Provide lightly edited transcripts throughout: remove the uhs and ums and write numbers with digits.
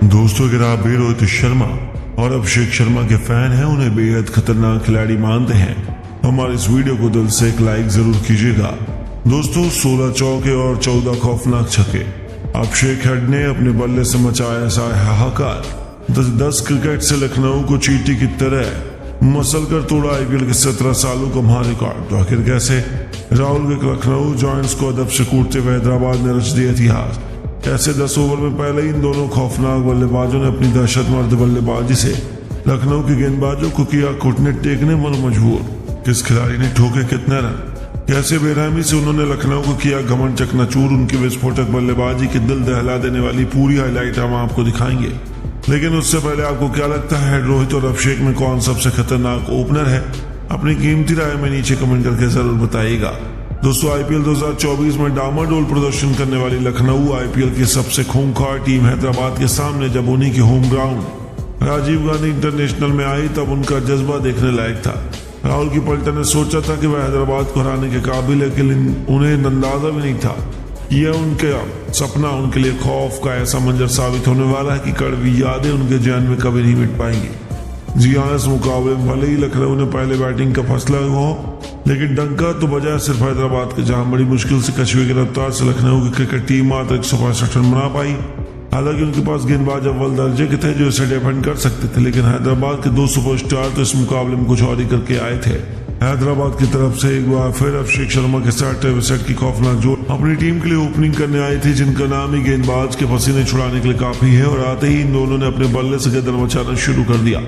दोस्तों, अगर आप भी रोहित शर्मा और अभिषेक शर्मा के फैन हैं, उन्हें बेहद खतरनाक खिलाड़ी मानते हैं, हमारे इस वीडियो को दिल से एक लाइक जरूर कीजिएगा। दोस्तों, 16 चौके और 14 खौफनाक छक्के अभिषेक हेड ने अपने बल्ले से मचाया सा हाहाकार। 10 क्रिकेट से लखनऊ को चींटी की तरह मसल कर तोड़ा आईपीएल के 17 सालों का महारिकॉर्ड। तो आखिर कैसे? राहुल के लखनऊ जॉइंट्स को अदब से कूटते हुए हैदराबाद ने रच दिया इतिहास। ऐसे 10 ओवर में पहले ही इन दोनों खौफनाक बल्लेबाजों ने अपनी दहशतमर्द बल्लेबाजी से लखनऊ के गेंदबाजों को किया घुटने टेकने पर मजबूर। किस खिलाड़ी ने ठोके कितने रन, कैसे बेरहमी से उन्होंने लखनऊ को किया घमंड चकनाचूर। उनकी विस्फोटक बल्लेबाजी की दिल दहला देने वाली पूरी हाईलाइट हम आपको दिखाएंगे। लेकिन उससे पहले आपको क्या लगता है रोहित और अभिषेक में कौन सबसे खतरनाक ओपनर है? अपनी कीमती राय में नीचे कमेंट करके जरूर बताइएगा। दोस्तों, आईपीएल 2024 में डामाडोल प्रदर्शन करने वाली लखनऊ आईपीएल की सबसे खूंखार टीम हैदराबाद के सामने जब उन्हीं के home ground Rajiv Gandhi international में आई, तब उनका जज्बा देखने लायक था। राहुल की पलटन ने सोचा था कि वह हैदराबाद को हराने के काबिल है, लेकिन उन्हें अंदाजा भी नहीं था यह उनके सपना उनके लिए खौफ का ऐसा मंजर साबित होने वाला है कि कड़वी यादें उनके जहन में कभी नहीं मिट पाएंगी। जी हाँ, इस मुकाबले में भले ही लखनऊ ने पहले बैटिंग का फैसला हो, लेकिन डंका तो बजाय सिर्फ हैदराबाद के, जहां बड़ी मुश्किल से कछुए की रफ्तार से लखनऊ की क्रिकेट टीम मात्र 165 रन बना पाई। हालांकि उनके पास गेंदबाज अव्वल दर्जे के थे जो इसे डिफेंड कर सकते थे, लेकिन हैदराबाद के 2 सुपरस्टार तो इस मुकाबले में कुछ और ही करके आए थे। हैदराबाद की तरफ से एक बार फिर अभिषेक शर्मा के साथ ट्रेविस की खौफनाक जोड़ अपनी टीम के लिए ओपनिंग करने आई थी, जिनका नाम ही गेंदबाज के पसीने छुड़ाने के लिए काफी है। और आते ही इन दोनों ने अपने बल्ले से गदर मचाना शुरू कर दिया।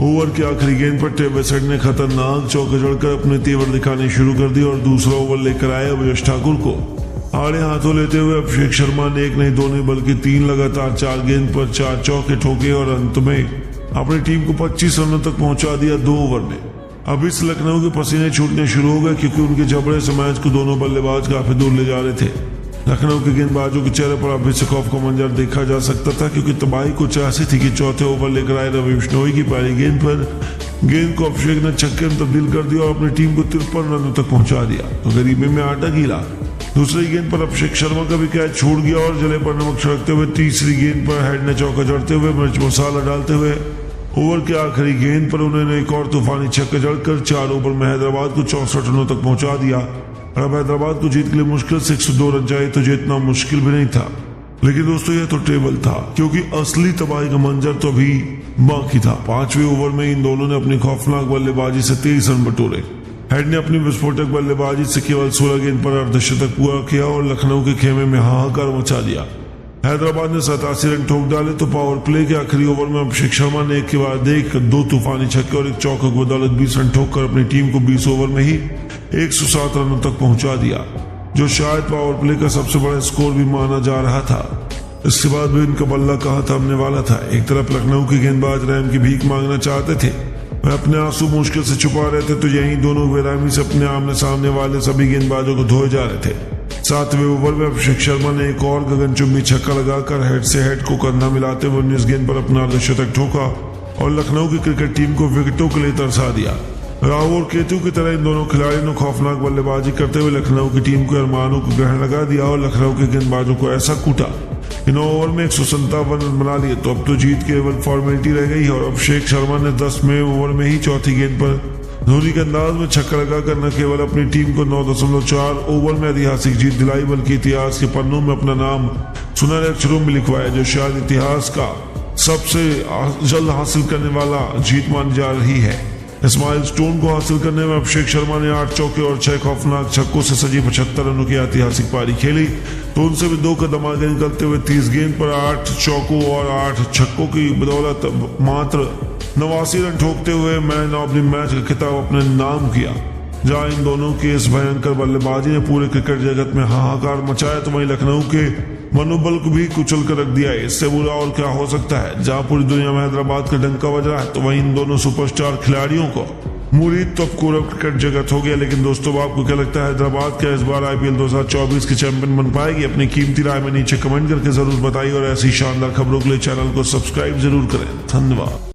ओवर की आखिरी गेंद पर ट्रेविस ने खतरनाक चौके जड़कर अपने तेवर दिखाने शुरू कर दिए और दूसरा ओवर लेकर आए अभिषेक ठाकुर को आड़े हाथों लेते हुए अभिषेक शर्मा ने एक नहीं दो नहीं बल्कि 3 लगातार 4 गेंद पर 4 चौके ठोके और अंत में अपनी टीम को 25 रनों तक पहुंचा दिया 2 ओवर में। अब इस लखनऊ के पसीने छूटने शुरू हो गए, क्योंकि उनके जबड़े से मैच को दोनों बल्लेबाज काफी दूर ले जा रहे थे। लखनऊ के गेंदबाजों के चेहरे पर अभी से खौफ का मंजर देखा जा सकता था, क्योंकि तबाही कुछ ऐसी थी कि चौथे ओवर लेकर आए रवि बिश्नोई की पहली गेंद पर गेंद को अभिषेक ने छक्के में तब्दील कर दिया और अपनी टीम को 53 रनों तक पहुंचा दिया, तो गरीबी में आटा गीला। दूसरी गेंद पर अभिषेक शर्मा का भी कैच छूट गया और जले पर नमक छिड़कते हुए तीसरी गेंद पर हेड ने चौका जड़ते हुए मिर्च मसाला डालते हुए ओवर के आखिरी गेंद पर उन्होंने एक और तूफानी छक्का जड़कर 4 ओवर में हैदराबाद को 64 रनों तक पहुंचा दिया। और अब हैदराबाद को जीत के लिए मुश्किल से 102 रन चाहिए, तो जीतना मुश्किल भी नहीं था। लेकिन दोस्तों, यह तो टेबल था, क्योंकि असली तबाही का मंजर तो अभी बाकी था। 5वें ओवर में इन दोनों ने अपनी खौफनाक बल्लेबाजी से 23 रन बटोरे। हेड ने अपनी विस्फोटक बल्लेबाजी से केवल 16 गेंद पर अर्धशतक पूरा किया और लखनऊ के खेमे में हाहाकार मचा दिया। हैदराबाद ने 87 रन ठोक डाले, तो पावर प्ले के आखिरी ओवर में अभिषेक शर्मा ने एक के बाद एक 2 तूफानी छक्के और एक चौके की बदौलत 20 रन ठोककर अपनी टीम को 20 ओवर में ही 107 रनों तक पहुंचा दिया, जो शायद पावर प्ले का सबसे बड़ा स्कोर भी माना जा रहा था। इसके बाद भी इनका बल्ला कहां थमने वाला था। एक तरफ लखनऊ के गेंदबाज रहम की भीख मांगना चाहते थे, वह अपने आंसू मुश्किल से छुपा रहे थे, तो यही दोनों बेरहमी से अपने आमने सामने वाले सभी गेंदबाजों को धोए जा रहे थे। 7वें ओवर में अभिषेक शर्मा ने एक और गगनचुंबी छक्का लगाकर हेड से हेड को कंधा मिलाते हुए 19 गेंद पर अपना अर्धशतक ठोका और लखनऊ की क्रिकेट टीम को विकेटों के लिए तरसा दिया। राहु और केतु की तरह इन दोनों खिलाड़ियों ने खौफनाक बल्लेबाजी करते हुए लखनऊ की टीम के अरमानों को ग्रहण लगा दिया और लखनऊ के गेंदबाजों को ऐसा कूटा कि 9 ओवर में 157 रन बना लिए। तो अब तो जीत केवल फॉर्मेलिटी रह गई और अभिषेक शर्मा ने 10वें ओवर में ही चौथी गेंद पर धोनी के अंदाज में छक्का लगाकर न केवल अपनी टीम को 9.4 ओवर में ऐतिहासिक जीत दिलाई, बल्कि इतिहास के पन्नों में अपना नाम सुनहरे अक्षरों में लिखवाया, जो शायद इतिहास का सबसे जल्द हासिल करने वाला जीत मानी जा रही है। इस माइलस्टोन को हासिल करने में अभिषेक शर्मा ने 8 चौके और 6 खौफनाक छक्कों से सजी 75 रनों की ऐतिहासिक पारी खेली, तो उनसे भी 2 कदम आगे निकलते हुए 30 गेंद पर 8 चौकों और 8 छक्कों की बदौलत मात्र 89 रन ठोकते हुए मैन ऑफ द मैच का खिताब अपने नाम किया। जहां इन दोनों की इस भयंकर बल्लेबाजी ने पूरे क्रिकेट जगत में हाहाकार मचाया, तो वहीं लखनऊ के मनोबल को भी कुचल कर रख दिया। इससे बुरा और क्या हो सकता है? जहां पूरी दुनिया में हैदराबाद का डंका बज रहा है, तो वहीं इन दोनों सुपरस्टार खिलाड़ियों को मुरीद तो पूरा क्रिकेट जगत हो गया। लेकिन दोस्तों, आपको क्या लगता है, हैदराबाद क्या इस बार आईपीएल 2024 की चैंपियन बन पाएगी? अपनी कीमती राय में नीचे कमेंट करके जरूर बताइए और ऐसी शानदार खबरों के लिए चैनल को सब्सक्राइब जरूर करें। धन्यवाद।